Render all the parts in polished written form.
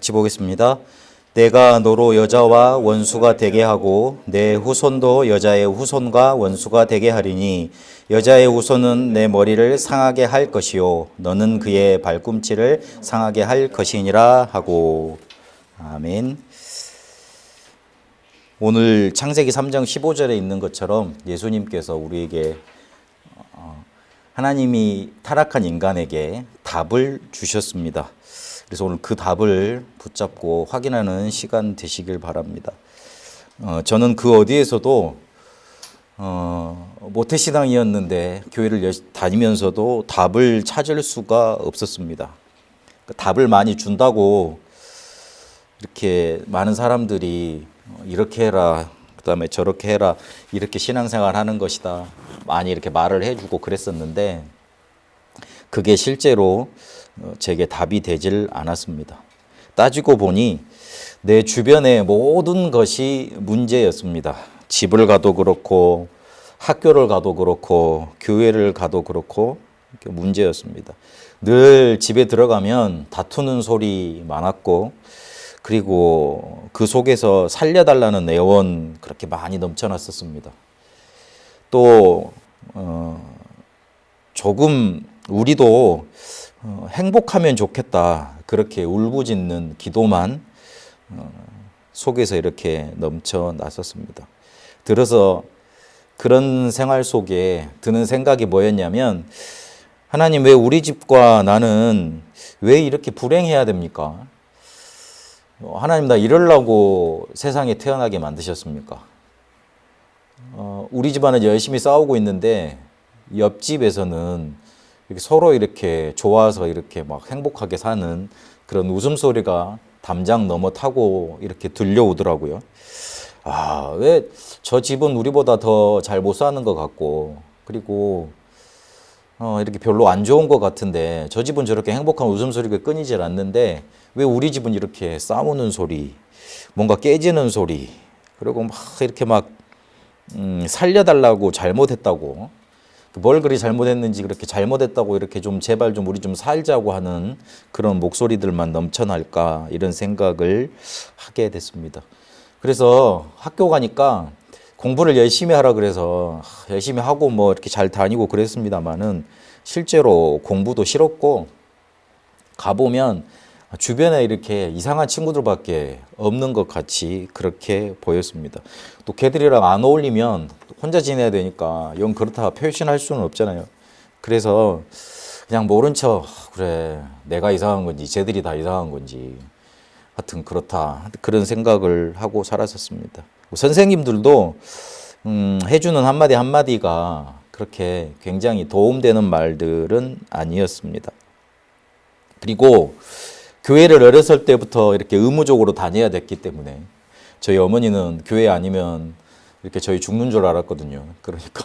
같이 보겠습니다. 내가 너로 여자와 원수가 되게 하고 내 후손도 여자의 후손과 원수가 되게 하리니 여자의 후손은 내 머리를 상하게 할 것이요 너는 그의 발꿈치를 상하게 할 것이니라 하고. 아멘. 오늘 창세기 3장 15절에 있는 것처럼 예수님께서 우리에게 하나님이 타락한 인간에게 답을 주셨습니다. 그래서 오늘 그 답을 붙잡고 확인하는 시간 되시길 바랍니다. 저는 그 어디에서도 모태신앙이었는데 교회를 다니면서도 답을 찾을 수가 없었습니다. 그 답을 많이 준다고 이렇게 많은 사람들이 이렇게 해라, 그 다음에 저렇게 해라, 이렇게 신앙생활 하는 것이다, 많이 이렇게 말을 해주고 그랬었는데 그게 실제로 제게 답이 되질 않았습니다. 따지고 보니 내 주변의 모든 것이 문제였습니다. 집을 가도 그렇고 학교를 가도 그렇고 교회를 가도 그렇고 문제였습니다. 늘 집에 들어가면 다투는 소리 많았고 그리고 그 속에서 살려달라는 애원 그렇게 많이 넘쳐났었습니다. 또 조금 우리도 행복하면 좋겠다 그렇게 울부짖는 기도만 속에서 이렇게 넘쳐났었습니다. 들어서 그런 생활 속에 드는 생각이 뭐였냐면, 하나님 왜 우리 집과 나는 왜 이렇게 불행해야 됩니까? 하나님 나 이러려고 세상에 태어나게 만드셨습니까? 우리 집안은 열심히 싸우고 있는데 옆집에서는 이렇게 서로 이렇게 좋아서 이렇게 막 행복하게 사는 그런 웃음소리가 담장 넘어 타고 이렇게 들려오더라고요. 왜 저 집은 우리보다 더 잘 못 사는 것 같고, 그리고 이렇게 별로 안 좋은 것 같은데 저 집은 저렇게 행복한 웃음소리가 끊이질 않는데 왜 우리 집은 이렇게 싸우는 소리, 뭔가 깨지는 소리, 그리고 막 이렇게 막 살려달라고 잘못했다고, 뭘 그리 잘못했는지 그렇게 잘못했다고 이렇게 좀 제발 좀 우리 좀 살자고 하는 그런 목소리들만 넘쳐날까 이런 생각을 하게 됐습니다. 그래서 학교 가니까 공부를 열심히 하라 그래서 열심히 하고 뭐 이렇게 잘 다니고 그랬습니다만은 실제로 공부도 싫었고, 가보면 주변에 이렇게 이상한 친구들밖에 없는 것 같이 그렇게 보였습니다. 또 걔들이랑 안 어울리면 혼자 지내야 되니까 영 그렇다 표현할 수는 없잖아요. 그래서 그냥 모른 척, 그래 내가 이상한 건지 쟤들이 다 이상한 건지 하여튼 그렇다, 그런 생각을 하고 살았었습니다. 선생님들도 해주는 한마디 한마디가 그렇게 굉장히 도움되는 말들은 아니었습니다. 그리고 교회를 어렸을 때부터 이렇게 의무적으로 다녀야 됐기 때문에 저희 어머니는 교회 아니면 이렇게 저희 죽는 줄 알았거든요. 그러니까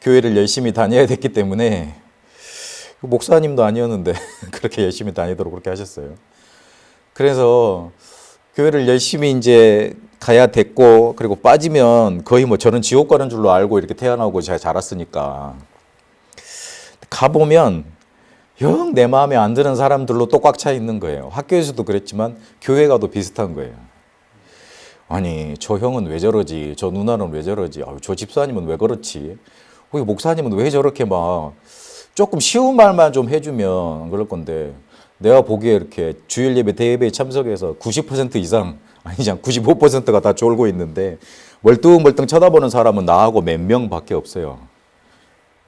교회를 열심히 다녀야 됐기 때문에, 목사님도 아니었는데 그렇게 열심히 다니도록 그렇게 하셨어요. 그래서 교회를 열심히 이제 가야 됐고, 그리고 빠지면 거의 뭐 저는 지옥 가는 줄로 알고 이렇게 태어나고 잘 자랐으니까, 가보면 영 내 마음에 안 드는 사람들로 또 꽉 차 있는 거예요. 학교에서도 그랬지만 교회 가도 비슷한 거예요. 아니 저 형은 왜 저러지, 저 누나는 왜 저러지, 저 집사님은 왜 그렇지, 목사님은 왜 저렇게 막 조금 쉬운 말만 좀 해주면 그럴 건데, 내가 보기에 이렇게 주일 예배 대예배에 참석해서 90% 이상, 아니지 95%가 다 졸고 있는데 멀뚱멀뚱 쳐다보는 사람은 나하고 몇 명밖에 없어요.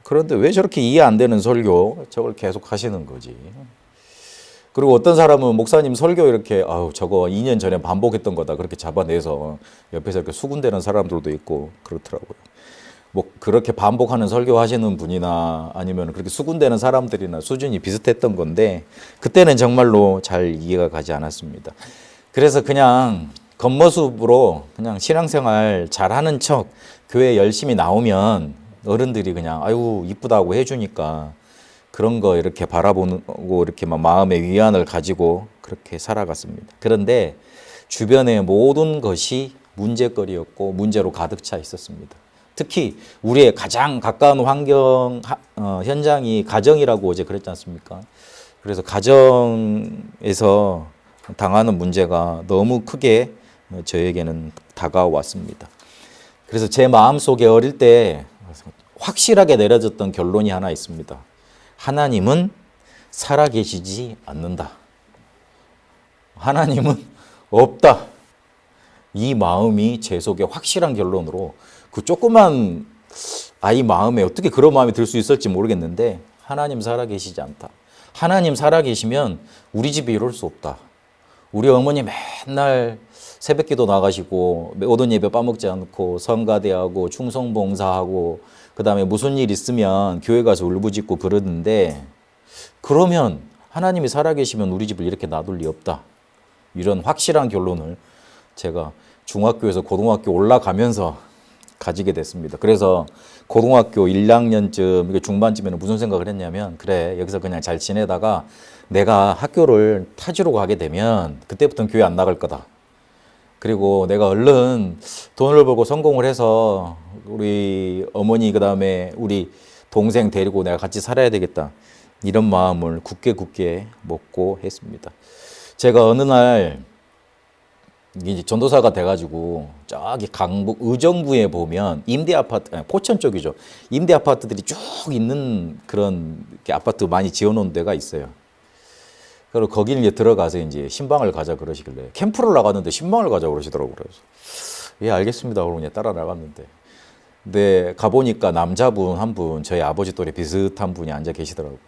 그런데 왜 저렇게 이해 안 되는 설교 저걸 계속 하시는 거지. 그리고 어떤 사람은 목사님 설교 이렇게 저거 2년 전에 반복했던 거다 그렇게 잡아내서 옆에서 이렇게 수군대는 사람들도 있고 그렇더라고요. 뭐 그렇게 반복하는 설교 하시는 분이나 아니면 그렇게 수군대는 사람들이나 수준이 비슷했던 건데, 그때는 정말로 잘 이해가 가지 않았습니다. 그래서 그냥 겉모습으로 그냥 신앙생활 잘하는 척 교회 열심히 나오면 어른들이 그냥 아유 이쁘다고 해주니까 그런 거 이렇게 바라보고 이렇게 마음의 위안을 가지고 그렇게 살아갔습니다. 그런데 주변의 모든 것이 문제거리였고 문제로 가득 차 있었습니다. 특히 우리의 가장 가까운 환경 현장이 가정이라고 어제 그랬지 않습니까? 그래서 가정에서 당하는 문제가 너무 크게 저에게는 다가왔습니다. 그래서 제 마음속에 어릴 때 확실하게 내려졌던 결론이 하나 있습니다. 하나님은 살아계시지 않는다. 하나님은 없다. 이 마음이 제 속에 확실한 결론으로, 그 조그만 아이 마음에 어떻게 그런 마음이 들 수 있을지 모르겠는데, 하나님 살아계시지 않다. 하나님 살아계시면 우리 집에 이럴 수 없다. 우리 어머니 맨날 새벽기도 나가시고 오던 예배 빠먹지 않고 성가대하고 충성봉사하고 그다음에 무슨 일 있으면 교회 가서 울부짖고 그러는데, 그러면 하나님이 살아계시면 우리 집을 이렇게 놔둘 리 없다. 이런 확실한 결론을 제가 중학교에서 고등학교 올라가면서 가지게 됐습니다. 그래서 고등학교 1학년쯤 중반쯤에는 무슨 생각을 했냐면, 그래 여기서 그냥 잘 지내다가 내가 학교를 타지로 가게 되면 그때부터는 교회 안 나갈 거다. 그리고 내가 얼른 돈을 벌고 성공을 해서 우리 어머니 그다음에 우리 동생 데리고 내가 같이 살아야 되겠다. 이런 마음을 굳게 먹고 했습니다. 제가 어느 날 이제 전도사가 돼가지고 저기 강북 의정부에 보면 임대 아파트, 포천 쪽이죠. 임대 아파트들이 쭉 있는 그런 아파트 많이 지어놓은 데가 있어요. 그리고 거기를 이제 들어가서 이제 신방을 가자 그러시길래, 캠프를 나갔는데 신방을 가자 그러시더라고요. 그래서 예 알겠습니다. 그러고 그냥 따라 나갔는데, 근데 가보니까 남자분 한 분, 저희 아버지 또래 비슷한 분이 앉아 계시더라고요.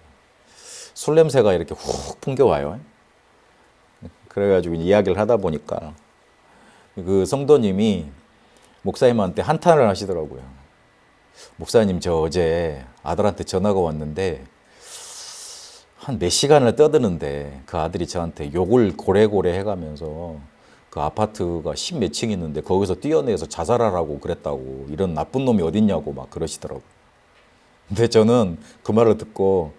술 냄새가 이렇게 훅 풍겨와요. 그래가지고 이야기를 하다 보니까 그 성도님이 목사님한테 한탄을 하시더라고요. 목사님, 저 어제 아들한테 전화가 왔는데 한 몇 시간을 떠드는데 그 아들이 저한테 욕을 고래고래 해가면서 그 아파트가 10몇 층 있는데 거기서 뛰어내서 자살하라고 그랬다고, 이런 나쁜 놈이 어딨냐고 막 그러시더라고요. 근데 저는 그 말을 듣고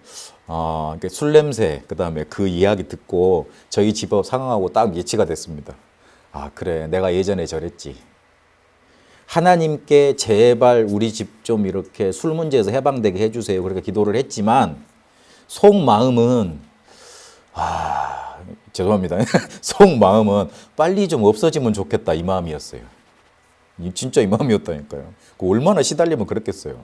술 냄새, 그 다음에 그 이야기 듣고 저희 집 상황하고 딱 예치가 됐습니다. 아, 그래. 내가 예전에 저랬지. 하나님께 제발 우리 집 좀 이렇게 술 문제에서 해방되게 해주세요. 그렇게 기도를 했지만, 속마음은, 죄송합니다. 속마음은 빨리 좀 없어지면 좋겠다. 이 마음이었어요. 진짜 이 마음이었다니까요. 얼마나 시달리면 그랬겠어요.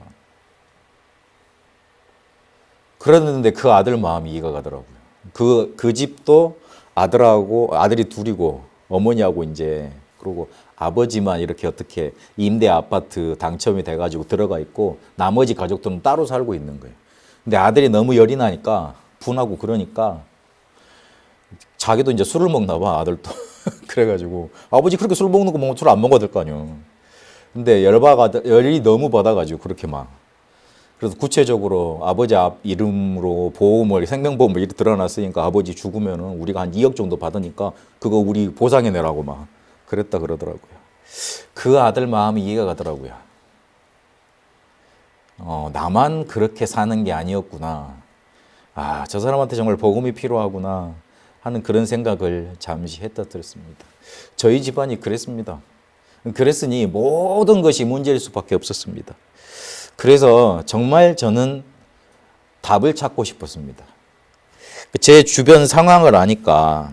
그랬는데 그 아들 마음이 이해가 가더라고요. 그 집도 아들이 둘이고 어머니하고 이제 그리고 아버지만 이렇게 어떻게 임대 아파트 당첨이 돼가지고 들어가 있고 나머지 가족들은 따로 살고 있는 거예요. 근데 아들이 너무 열이 나니까 분하고 그러니까 자기도 이제 술을 먹나 봐, 아들도. 그래가지고 아버지 그렇게 술 먹는 거 먹으면 술 안 먹어야 될 거 아니에요. 근데 열이 너무 받아가지고 그렇게 막. 그래서 구체적으로 아버지 이름으로 보험을, 생명보험을 이렇게 들어놨으니까 아버지 죽으면은 우리가 한 2억 정도 받으니까 그거 우리 보상해 내라고 막 그랬다 그러더라고요. 그 아들 마음이 이해가 가더라고요. 나만 그렇게 사는 게 아니었구나. 저 사람한테 정말 복음이 필요하구나 하는 그런 생각을 잠시 했다 들었습니다. 저희 집안이 그랬습니다. 그랬으니 모든 것이 문제일 수밖에 없었습니다. 그래서 정말 저는 답을 찾고 싶었습니다. 제 주변 상황을 아니까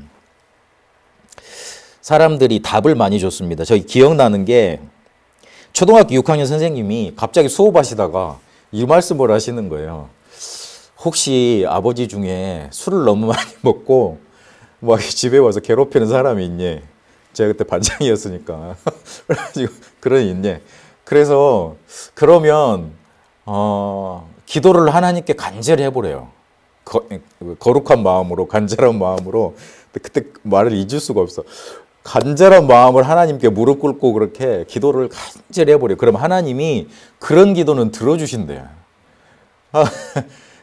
사람들이 답을 많이 줬습니다. 저희 기억나는 게 초등학교 6학년 선생님이 갑자기 수업하시다가 이 말씀을 하시는 거예요. 혹시 아버지 중에 술을 너무 많이 먹고 막 집에 와서 괴롭히는 사람이 있니? 제가 그때 반장이었으니까. 그래가지고 그런 있니? 그래서 그러면 기도를 하나님께 간절히 해보래요. 거룩한 마음으로, 간절한 마음으로. 그때 말을 잊을 수가 없어. 간절한 마음을 하나님께 무릎 꿇고 그렇게 기도를 간절히 해보래요. 그럼 하나님이 그런 기도는 들어주신대요.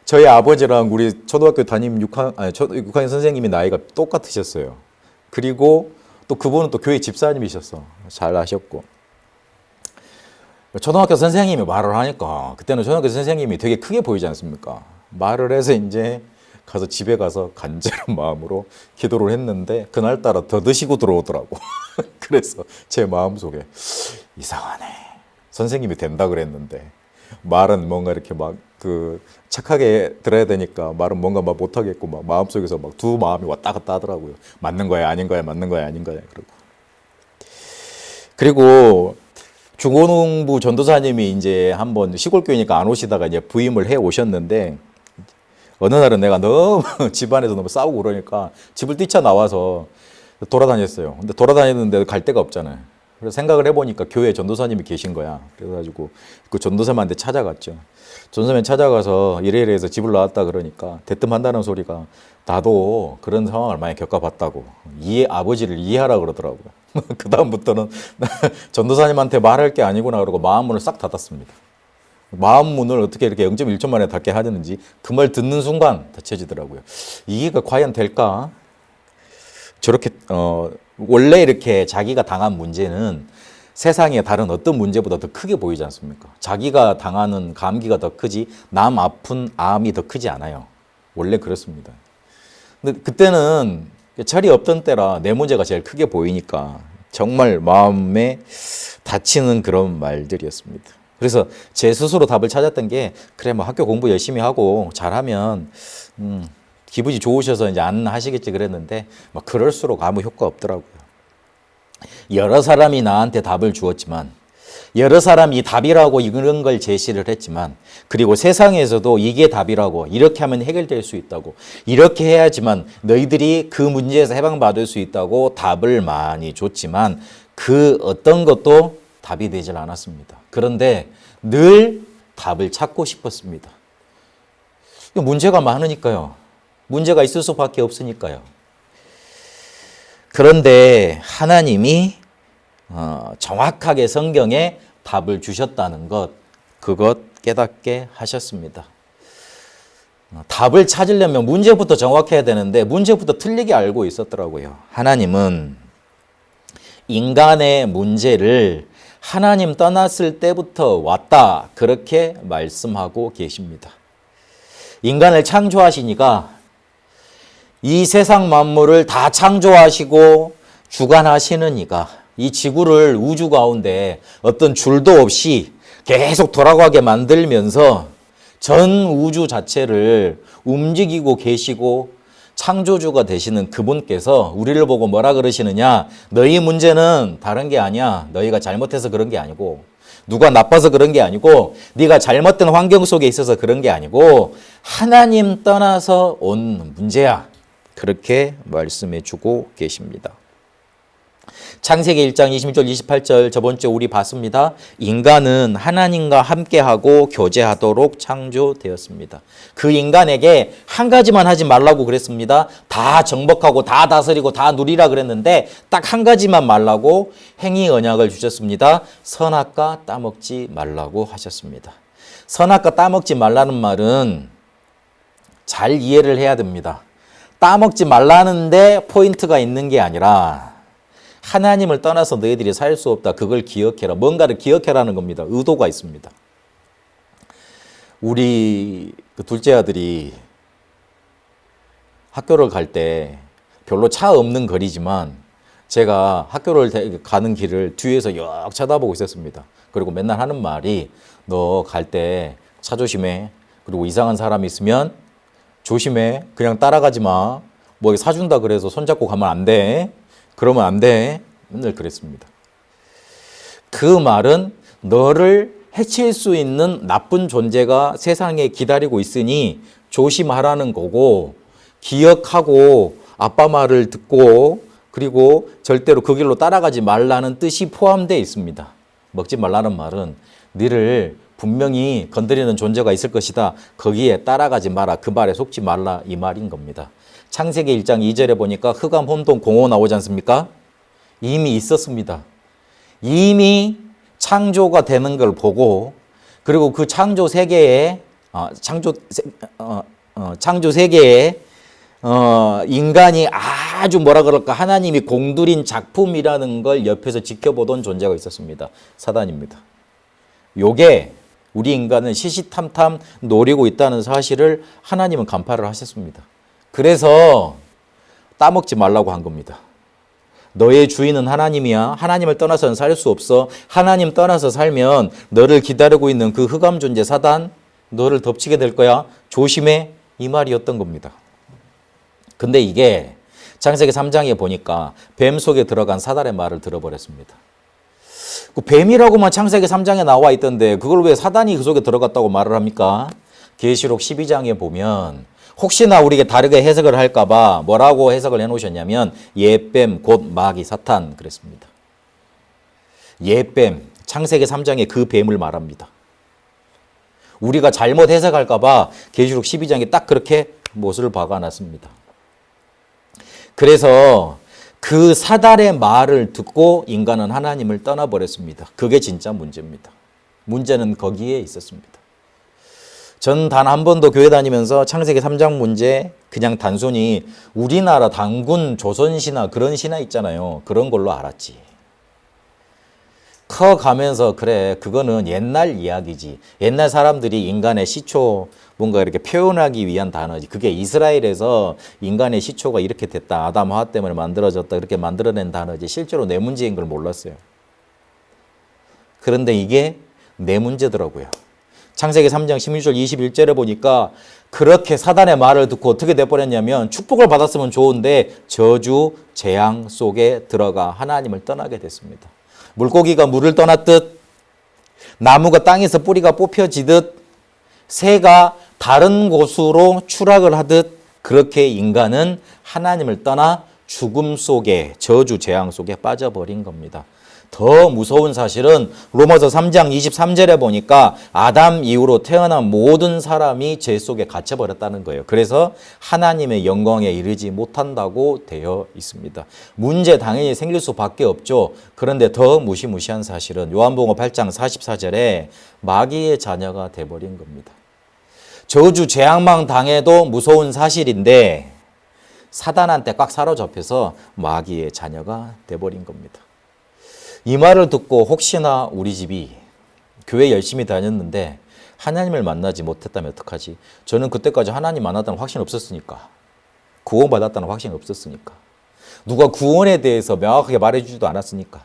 저희 아버지랑 우리 초등학교 담임 6학년 선생님이 나이가 똑같으셨어요. 그리고 또 그분은 또 교회 집사님이셨어. 잘 아셨고. 초등학교 선생님이 말을 하니까 그때는 초등학교 선생님이 되게 크게 보이지 않습니까? 말을 해서 이제 가서 집에 가서 간절한 마음으로 기도를 했는데 그날따라 더 드시고 들어오더라고. 그래서 제 마음속에 이상하네. 선생님이 된다 그랬는데 말은 뭔가 이렇게 막 그 착하게 들어야 되니까 말은 뭔가 막 못하겠고 막 마음속에서 막 두 마음이 왔다 갔다 하더라고요. 맞는 거야 아닌 거야 맞는 거야 아닌 거야 그리고 중고등부 전도사님이 이제 한번 시골 교회니까 안 오시다가 이제 부임을 해 오셨는데 어느 날은 내가 너무 집안에서 너무 싸우고 그러니까 집을 뛰쳐나와서 돌아다녔어요. 근데 돌아다니는데 갈 데가 없잖아요. 그래서 생각을 해보니까 교회에 전도사님이 계신 거야. 그래가지고 그 전도사님한테 찾아갔죠. 전도사님 찾아가서 이래 해서 집을 나왔다 그러니까 대뜸한다는 소리가 나도 그런 상황을 많이 겪어봤다고 아버지를 이해하라 그러더라고요. 그 다음부터는 전도사님한테 말할 게 아니구나 그러고 마음 문을 싹 닫았습니다. 마음 문을 어떻게 이렇게 0.1초 만에 닫게 하는지 그 말 듣는 순간 닫혀지더라고요. 이게 과연 될까? 저렇게 원래 이렇게 자기가 당한 문제는 세상에 다른 어떤 문제보다 더 크게 보이지 않습니까? 자기가 당하는 감기가 더 크지 남 아픈 암이 더 크지 않아요. 원래 그렇습니다. 근데 그때는 철이 없던 때라 내 문제가 제일 크게 보이니까 정말 마음에 다치는 그런 말들이었습니다. 그래서 제 스스로 답을 찾았던 게 그래 뭐 학교 공부 열심히 하고 잘하면 기분이 좋으셔서 이제 안 하시겠지 그랬는데 막 그럴수록 아무 효과 없더라고요. 여러 사람이 나한테 답을 주었지만 여러 사람이 답이라고 이런 걸 제시를 했지만 그리고 세상에서도 이게 답이라고 이렇게 하면 해결될 수 있다고 이렇게 해야지만 너희들이 그 문제에서 해방받을 수 있다고 답을 많이 줬지만 그 어떤 것도 답이 되질 않았습니다. 그런데 늘 답을 찾고 싶었습니다. 문제가 많으니까요. 문제가 있을 수밖에 없으니까요. 그런데 하나님이 정확하게 성경에 답을 주셨다는 것, 그것 깨닫게 하셨습니다. 답을 찾으려면 문제부터 정확해야 되는데 문제부터 틀리게 알고 있었더라고요. 하나님은 인간의 문제를 하나님 떠났을 때부터 왔다 그렇게 말씀하고 계십니다. 인간을 창조하시니까 이 세상 만물을 다 창조하시고 주관하시는 이가 이 지구를 우주 가운데 어떤 줄도 없이 계속 돌아가게 만들면서 전 우주 자체를 움직이고 계시고 창조주가 되시는 그분께서 우리를 보고 뭐라 그러시느냐? 너희 문제는 다른 게 아니야. 너희가 잘못해서 그런 게 아니고 누가 나빠서 그런 게 아니고 네가 잘못된 환경 속에 있어서 그런 게 아니고 하나님 떠나서 온 문제야. 그렇게 말씀해 주고 계십니다. 창세기 1장 26절 28절 저번 주에 우리 봤습니다. 인간은 하나님과 함께하고 교제하도록 창조되었습니다. 그 인간에게 한 가지만 하지 말라고 그랬습니다. 다 정복하고 다 다스리고 다 누리라 그랬는데 딱 한 가지만 말라고 행위 언약을 주셨습니다. 선악과 따먹지 말라고 하셨습니다. 선악과 따먹지 말라는 말은 잘 이해를 해야 됩니다. 따먹지 말라는데 포인트가 있는 게 아니라 하나님을 떠나서 너희들이 살 수 없다. 그걸 기억해라. 뭔가를 기억해라는 겁니다. 의도가 있습니다. 우리 그 둘째 아들이 학교를 갈 때 별로 차 없는 거리지만 제가 학교를 가는 길을 뒤에서 역 쳐다보고 있었습니다. 그리고 맨날 하는 말이 너 갈 때 차 조심해. 그리고 이상한 사람 있으면 조심해. 그냥 따라가지 마. 뭐 사준다 그래서 손잡고 가면 안 돼. 그러면 안 돼. 맨날 그랬습니다. 그 말은 너를 해칠 수 있는 나쁜 존재가 세상에 기다리고 있으니 조심하라는 거고 기억하고 아빠 말을 듣고 그리고 절대로 그 길로 따라가지 말라는 뜻이 포함되어 있습니다. 먹지 말라는 말은 너를 분명히 건드리는 존재가 있을 것이다. 거기에 따라가지 마라. 그 말에 속지 말라. 이 말인 겁니다. 창세기 1장 2절에 보니까 흑암, 혼돈, 공허 나오지 않습니까? 이미 있었습니다. 이미 창조가 되는 걸 보고 그리고 그 창조 세계에 인간이 아주 뭐라 그럴까 하나님이 공들인 작품이라는 걸 옆에서 지켜보던 존재가 있었습니다. 사단입니다. 요게 우리 인간은 시시탐탐 노리고 있다는 사실을 하나님은 간파를 하셨습니다. 그래서 따먹지 말라고 한 겁니다. 너의 주인은 하나님이야. 하나님을 떠나서는 살 수 없어. 하나님 떠나서 살면 너를 기다리고 있는 그 흑암 존재 사단 너를 덮치게 될 거야. 조심해. 이 말이었던 겁니다. 근데 이게 창세기 3장에 보니까 뱀 속에 들어간 사단의 말을 들어버렸습니다. 그 뱀이라고만 창세기 3장에 나와 있던데 그걸 왜 사단이 그 속에 들어갔다고 말을 합니까? 계시록 12장에 보면 혹시나 우리에게 다르게 해석을 할까 봐 뭐라고 해석을 해놓으셨냐면 옛뱀 곧 마귀 사탄 그랬습니다. 옛뱀, 창세기 3장에 그 뱀을 말합니다. 우리가 잘못 해석할까 봐 계시록 12장에 딱 그렇게 못을 박아놨습니다. 그래서 그 사단의 말을 듣고 인간은 하나님을 떠나버렸습니다. 그게 진짜 문제입니다. 문제는 거기에 있었습니다. 전 단 한 번도 교회 다니면서 창세기 3장 문제 그냥 단순히 우리나라 단군 조선신화 그런 신화 있잖아요. 그런 걸로 알았지. 커가면서 그래 그거는 옛날 이야기지. 옛날 사람들이 인간의 시초 뭔가 이렇게 표현하기 위한 단어지. 그게 이스라엘에서 인간의 시초가 이렇게 됐다. 아담 하와 때문에 만들어졌다. 그렇게 만들어낸 단어지. 실제로 내 문제인 걸 몰랐어요. 그런데 이게 내 문제더라고요. 창세기 3장 16절 21절에 보니까 그렇게 사단의 말을 듣고 어떻게 돼버렸냐면 축복을 받았으면 좋은데 저주, 재앙 속에 들어가 하나님을 떠나게 됐습니다. 물고기가 물을 떠났듯 나무가 땅에서 뿌리가 뽑혀지듯 새가 다른 곳으로 추락을 하듯 그렇게 인간은 하나님을 떠나 죽음 속에 저주, 재앙 속에 빠져버린 겁니다. 더 무서운 사실은 로마서 3장 23절에 보니까 아담 이후로 태어난 모든 사람이 죄 속에 갇혀버렸다는 거예요. 그래서 하나님의 영광에 이르지 못한다고 되어 있습니다. 문제 당연히 생길 수밖에 없죠. 그런데 더 무시무시한 사실은 요한복음 8장 44절에 마귀의 자녀가 돼버린 겁니다. 저주 재앙만 당해도 무서운 사실인데 사단한테 꽉 사로잡혀서 마귀의 자녀가 돼버린 겁니다. 이 말을 듣고 혹시나 우리 집이 교회 열심히 다녔는데 하나님을 만나지 못했다면 어떡하지? 저는 그때까지 하나님 만났다는 확신 없었으니까. 구원받았다는 확신 없었으니까. 누가 구원에 대해서 명확하게 말해주지도 않았으니까.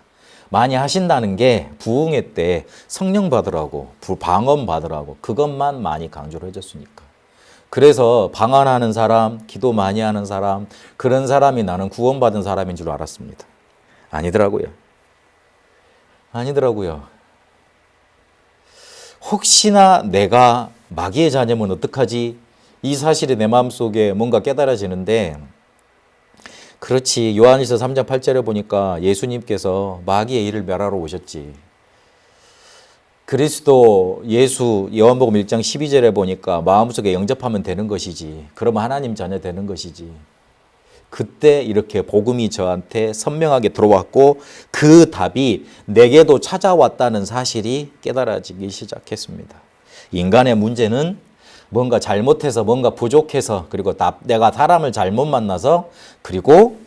많이 하신다는 게 부흥회 때 성령 받으라고, 방언 받으라고 그것만 많이 강조를 해줬으니까. 그래서 방언하는 사람, 기도 많이 하는 사람, 그런 사람이 나는 구원받은 사람인 줄 알았습니다. 아니더라고요. 혹시나 내가 마귀의 자녀면 어떡하지? 이 사실이 내 마음속에 뭔가 깨달아지는데 그렇지. 요한일서 3장 8절에 보니까 예수님께서 마귀의 일을 멸하러 오셨지. 그리스도 예수 요한복음 1장 12절에 보니까 마음속에 영접하면 되는 것이지. 그러면 하나님 자녀 되는 것이지. 그때 이렇게 복음이 저한테 선명하게 들어왔고 그 답이 내게도 찾아왔다는 사실이 깨달아지기 시작했습니다. 인간의 문제는 뭔가 잘못해서 뭔가 부족해서 그리고 내가 사람을 잘못 만나서 그리고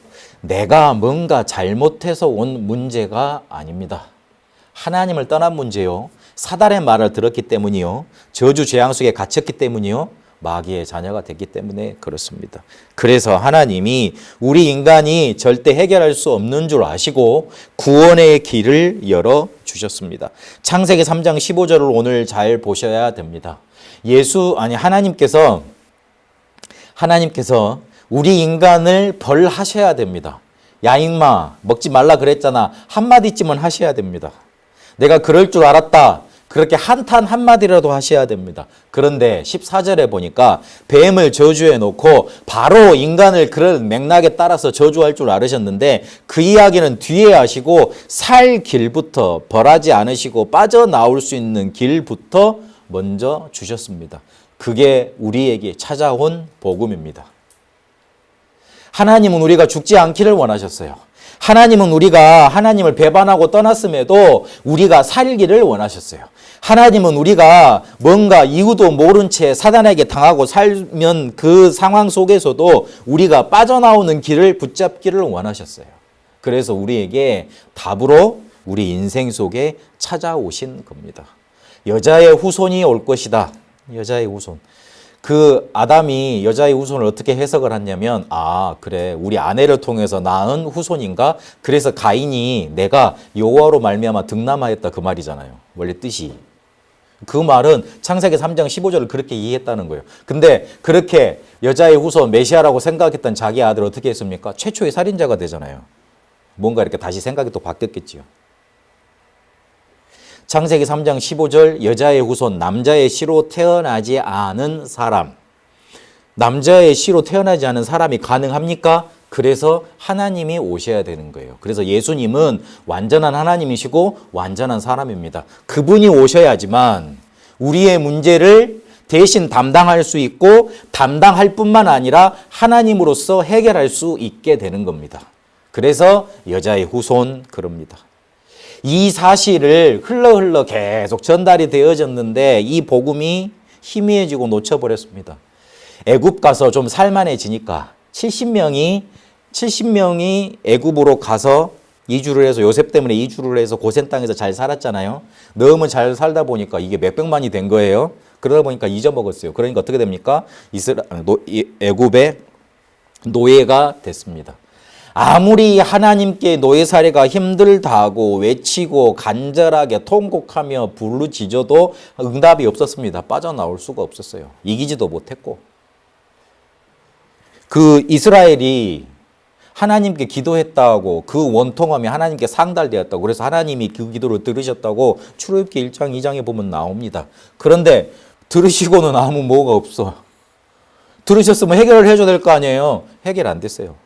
내가 뭔가 잘못해서 온 문제가 아닙니다. 하나님을 떠난 문제요. 사단의 말을 들었기 때문이요. 저주 재앙 속에 갇혔기 때문이요. 마귀의 자녀가 됐기 때문에 그렇습니다. 그래서 하나님이 우리 인간이 절대 해결할 수 없는 줄 아시고 구원의 길을 열어주셨습니다. 창세기 3장 15절을 오늘 잘 보셔야 됩니다. 하나님께서 우리 인간을 벌하셔야 됩니다. 야 임마 먹지 말라 그랬잖아. 한마디쯤은 하셔야 됩니다. 내가 그럴 줄 알았다. 그렇게 한탄 한마디라도 하셔야 됩니다. 그런데 14절에 보니까 뱀을 저주해 놓고 바로 인간을 그런 맥락에 따라서 저주할 줄 알으셨는데 그 이야기는 뒤에 하시고 살 길부터 벌하지 않으시고 빠져나올 수 있는 길부터 먼저 주셨습니다. 그게 우리에게 찾아온 복음입니다. 하나님은 우리가 죽지 않기를 원하셨어요. 하나님은 우리가 하나님을 배반하고 떠났음에도 우리가 살기를 원하셨어요. 하나님은 우리가 뭔가 이유도 모른 채 사단에게 당하고 살면 그 상황 속에서도 우리가 빠져나오는 길을 붙잡기를 원하셨어요. 그래서 우리에게 답으로 우리 인생 속에 찾아오신 겁니다. 여자의 후손이 올 것이다. 여자의 후손. 그 아담이 여자의 후손을 어떻게 해석을 했냐면 그래 우리 아내를 통해서 낳은 후손인가? 그래서 가인이 내가 여호와로 말미암아 득남하였다 그 말이잖아요. 원래 뜻이. 그 말은 창세기 3장 15절을 그렇게 이해했다는 거예요. 근데 그렇게 여자의 후손 메시아라고 생각했던 자기 아들 어떻게 했습니까? 최초의 살인자가 되잖아요. 뭔가 이렇게 다시 생각이 또 바뀌었겠지요. 창세기 3장 15절 여자의 후손 남자의 씨로 태어나지 않은 사람. 남자의 씨로 태어나지 않은 사람이 가능합니까? 그래서 하나님이 오셔야 되는 거예요. 그래서 예수님은 완전한 하나님이시고 완전한 사람입니다. 그분이 오셔야지만 우리의 문제를 대신 담당할 수 있고 담당할 뿐만 아니라 하나님으로서 해결할 수 있게 되는 겁니다. 그래서 여자의 후손 그럽니다. 이 사실을 흘러 계속 전달이 되어졌는데 이 복음이 희미해지고 놓쳐버렸습니다. 애굽 가서 좀 살만해지니까 70명이 애굽으로 가서 이주를 해서 요셉 때문에 이주를 해서 고센 땅에서 잘 살았잖아요. 너무 잘 살다 보니까 이게 몇백만이 된 거예요. 그러다 보니까 잊어먹었어요. 그러니까 어떻게 됩니까? 애굽의 노예가 됐습니다. 아무리 하나님께 노예 살이가 힘들다고 외치고 간절하게 통곡하며 부르짖어도 응답이 없었습니다. 빠져나올 수가 없었어요. 이기지도 못했고. 그 이스라엘이 하나님께 기도했다고 그 원통함이 하나님께 상달되었다고 그래서 하나님이 그 기도를 들으셨다고 출애굽기 1장 2장에 보면 나옵니다. 그런데 들으시고는 아무 뭐가 없어. 들으셨으면 해결을 해줘야 될 거 아니에요. 해결 안 됐어요.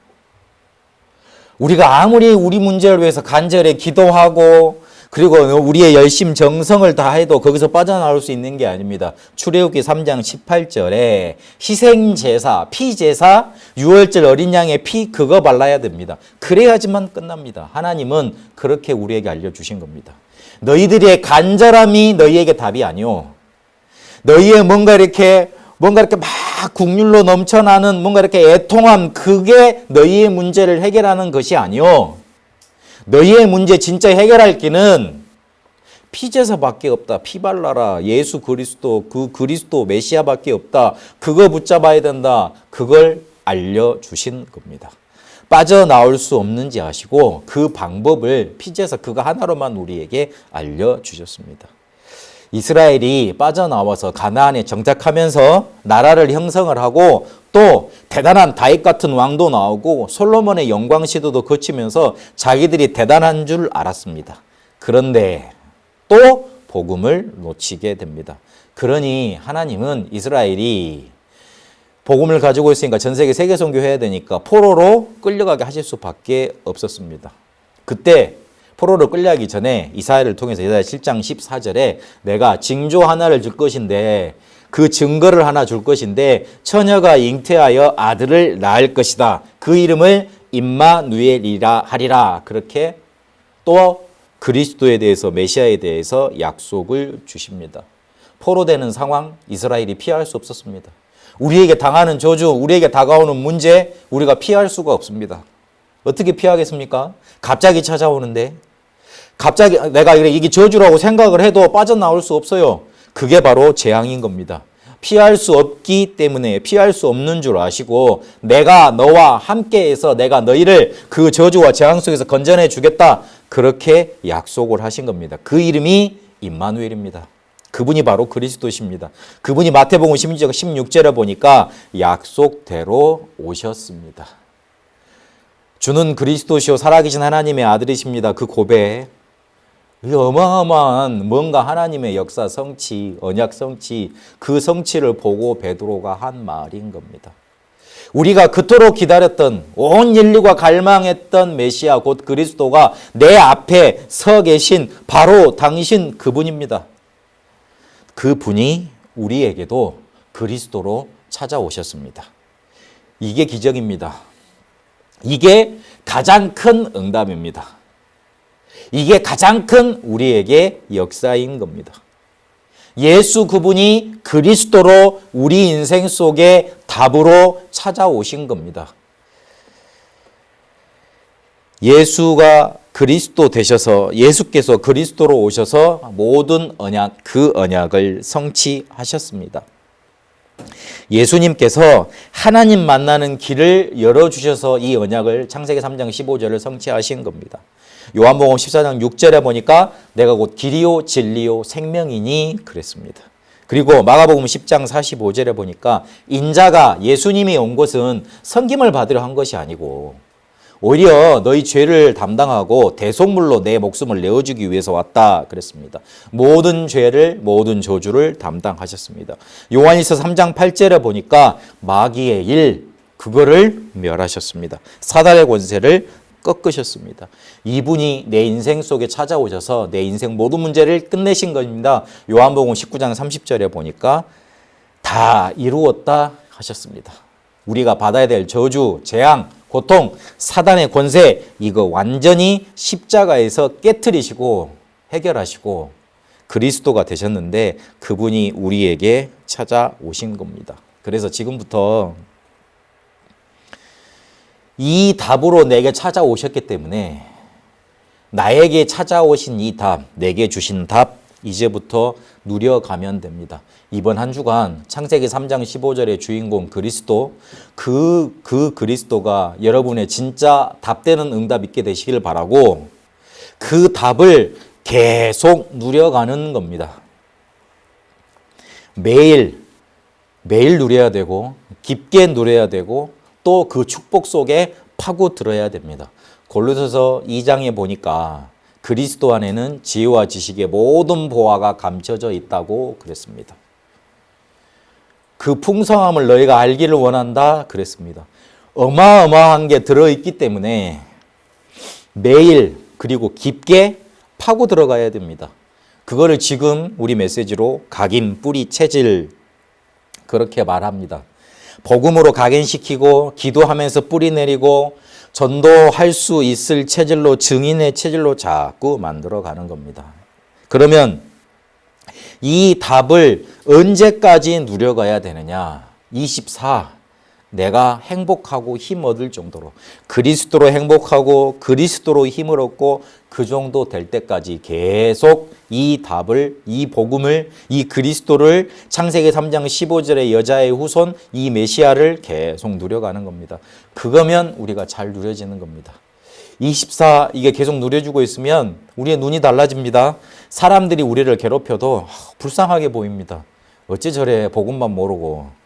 우리가 아무리 우리 문제를 위해서 간절히 기도하고 그리고 우리의 열심 정성을 다해도 거기서 빠져나올 수 있는 게 아닙니다. 출애굽기 3장 18절에 희생제사, 피제사, 유월절 어린 양의 피 그거 발라야 됩니다. 그래야지만 끝납니다. 하나님은 그렇게 우리에게 알려주신 겁니다. 너희들의 간절함이 너희에게 답이 아니오. 너희의 뭔가 이렇게 막 국률로 넘쳐나는 뭔가 이렇게 애통함 그게 너희의 문제를 해결하는 것이 아니오. 너희의 문제 진짜 해결할 길은 피제사밖에 없다. 피 발라라. 예수 그리스도 그 그리스도 메시아밖에 없다. 그거 붙잡아야 된다. 그걸 알려주신 겁니다. 빠져나올 수 없는지 아시고 그 방법을 피제사 그거 하나로만 우리에게 알려주셨습니다. 이스라엘이 빠져나와서 가나안에 정착하면서 나라를 형성을 하고 또 대단한 다윗 같은 왕도 나오고 솔로몬의 영광 시도도 거치면서 자기들이 대단한 줄 알았습니다. 그런데 또 복음을 놓치게 됩니다. 그러니 하나님은 이스라엘이 복음을 가지고 있으니까 전 세계 세계 선교해야 되니까 포로로 끌려가게 하실 수밖에 없었습니다. 그때 포로로 끌려가기 전에 이사야를 통해서 이사야 7장 14절에 내가 징조 하나를 줄 것인데 그 증거를 하나 줄 것인데 처녀가 잉태하여 아들을 낳을 것이다. 그 이름을 임마누엘이라 하리라. 그렇게 또 그리스도에 대해서 메시아에 대해서 약속을 주십니다. 포로되는 상황 이스라엘이 피할 수 없었습니다. 우리에게 당하는 저주, 우리에게 다가오는 문제 우리가 피할 수가 없습니다. 어떻게 피하겠습니까? 갑자기 찾아오는데 갑자기 내가 이게 저주라고 생각을 해도 빠져나올 수 없어요. 그게 바로 재앙인 겁니다. 피할 수 없기 때문에 피할 수 없는 줄 아시고 내가 너와 함께해서 내가 너희를 그 저주와 재앙 속에서 건져내 주겠다. 그렇게 약속을 하신 겁니다. 그 이름이 임마누엘입니다. 그분이 바로 그리스도십니다. 그분이 마태복음 16절에 보니까 약속대로 오셨습니다. 주는 그리스도시요 살아계신 하나님의 아들이십니다. 그 고백. 어마어마한 뭔가 하나님의 역사 성취, 언약 성취, 그 성취를 보고 베드로가 한 말인 겁니다. 우리가 그토록 기다렸던 온 인류가 갈망했던 메시아 곧 그리스도가 내 앞에 서 계신 바로 당신 그분입니다. 그분이 우리에게도 그리스도로 찾아오셨습니다. 이게 기적입니다. 이게 가장 큰 응답입니다. 이게 가장 큰 우리에게 역사인 겁니다. 예수 그분이 그리스도로 우리 인생 속에 답으로 찾아오신 겁니다. 예수가 그리스도 되셔서 예수께서 그리스도로 오셔서 모든 언약 그 언약을 성취하셨습니다. 예수님께서 하나님 만나는 길을 열어주셔서 이 언약을 창세기 3장 15절을 성취하신 겁니다. 요한복음 14장 6절에 보니까 내가 곧 길이요 진리요 생명이니 그랬습니다. 그리고 마가복음 10장 45절에 보니까 인자가 예수님이 온 것은 섬김을 받으려 한 것이 아니고 오히려 너희 죄를 담당하고 대속물로 내 목숨을 내어주기 위해서 왔다 그랬습니다. 모든 죄를 모든 저주를 담당하셨습니다. 요한일서 3장 8절에 보니까 마귀의 일 그거를 멸하셨습니다. 사단의 권세를 꺾으셨습니다. 이분이 내 인생 속에 찾아오셔서 내 인생 모든 문제를 끝내신 겁니다. 요한복음 19장 30절에 보니까 다 이루었다 하셨습니다. 우리가 받아야 될 저주, 재앙, 고통, 사단의 권세 이거 완전히 십자가에서 깨트리시고 해결하시고 그리스도가 되셨는데 그분이 우리에게 찾아오신 겁니다. 그래서 지금부터 이 답으로 내게 찾아오셨기 때문에 나에게 찾아오신 이 답, 내게 주신 답 이제부터 누려가면 됩니다. 이번 한 주간 창세기 3장 15절의 주인공 그리스도 그 그리스도가 여러분의 진짜 답되는 응답 있게 되시길 바라고 그 답을 계속 누려가는 겁니다. 매일 누려야 되고 깊게 누려야 되고 또 그 축복 속에 파고들어야 됩니다. 골로새서 2장에 보니까 그리스도 안에는 지혜와 지식의 모든 보화가 감춰져 있다고 그랬습니다. 그 풍성함을 너희가 알기를 원한다 그랬습니다. 어마어마한 게 들어있기 때문에 매일 그리고 깊게 파고 들어가야 됩니다. 그거를 지금 우리 메시지로 각인, 뿌리, 체질 그렇게 말합니다. 복음으로 각인시키고 기도하면서 뿌리 내리고 전도할 수 있을 체질로 증인의 체질로 자꾸 만들어가는 겁니다. 그러면 이 답을 언제까지 누려가야 되느냐? 24. 내가 행복하고 힘 얻을 정도로 그리스도로 행복하고 그리스도로 힘을 얻고 그 정도 될 때까지 계속 이 답을 이 복음을 이 그리스도를 창세기 3장 15절의 여자의 후손 이 메시아를 계속 누려가는 겁니다. 그거면 우리가 잘 누려지는 겁니다. 24 이게 계속 누려주고 있으면 우리의 눈이 달라집니다. 사람들이 우리를 괴롭혀도 불쌍하게 보입니다. 어째 저래 복음만 모르고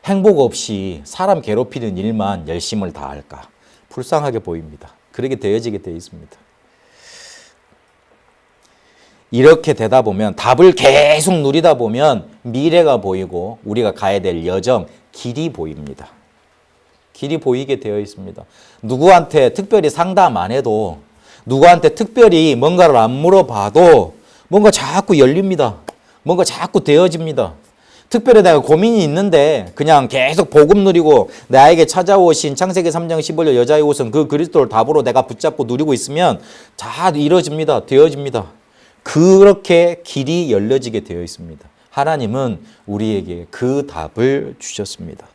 행복 없이 사람 괴롭히는 일만 열심을 다할까? 불쌍하게 보입니다. 그렇게 되어지게 되어 있습니다. 이렇게 되다 보면 답을 계속 누리다 보면 미래가 보이고 우리가 가야 될 여정, 길이 보입니다. 길이 보이게 되어 있습니다. 누구한테 특별히 상담 안 해도 누구한테 특별히 뭔가를 안 물어봐도 뭔가 자꾸 열립니다. 뭔가 자꾸 되어집니다. 특별히 내가 고민이 있는데 그냥 계속 복음 누리고 나에게 찾아오신 창세기 3장 15절 여자의 옷은 그 그리스도를 답으로 내가 붙잡고 누리고 있으면 다 이루어집니다. 되어집니다. 그렇게 길이 열려지게 되어 있습니다. 하나님은 우리에게 그 답을 주셨습니다.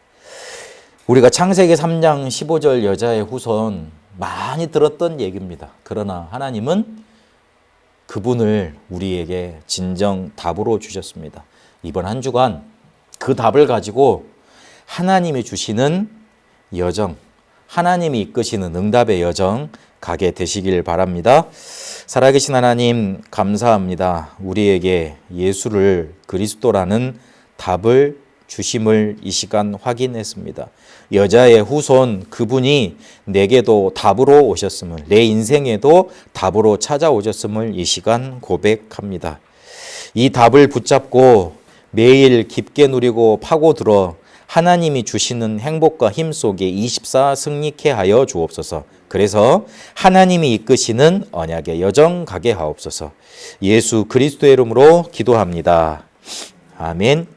우리가 창세기 3장 15절 여자의 후손 많이 들었던 얘기입니다. 그러나 하나님은 그분을 우리에게 진정 답으로 주셨습니다. 이번 한 주간 그 답을 가지고 하나님이 주시는 여정, 하나님이 이끄시는 응답의 여정 가게 되시길 바랍니다. 살아계신 하나님 감사합니다. 우리에게 예수를 그리스도라는 답을 주심을 이 시간 확인했습니다. 여자의 후손 그분이 내게도 답으로 오셨음을, 내 인생에도 답으로 찾아오셨음을 이 시간 고백합니다. 이 답을 붙잡고 매일 깊게 누리고 파고들어 하나님이 주시는 행복과 힘 속에 24 승리케 하여 주옵소서. 그래서 하나님이 이끄시는 언약의 여정 가게 하옵소서. 예수 그리스도의 이름으로 기도합니다. 아멘.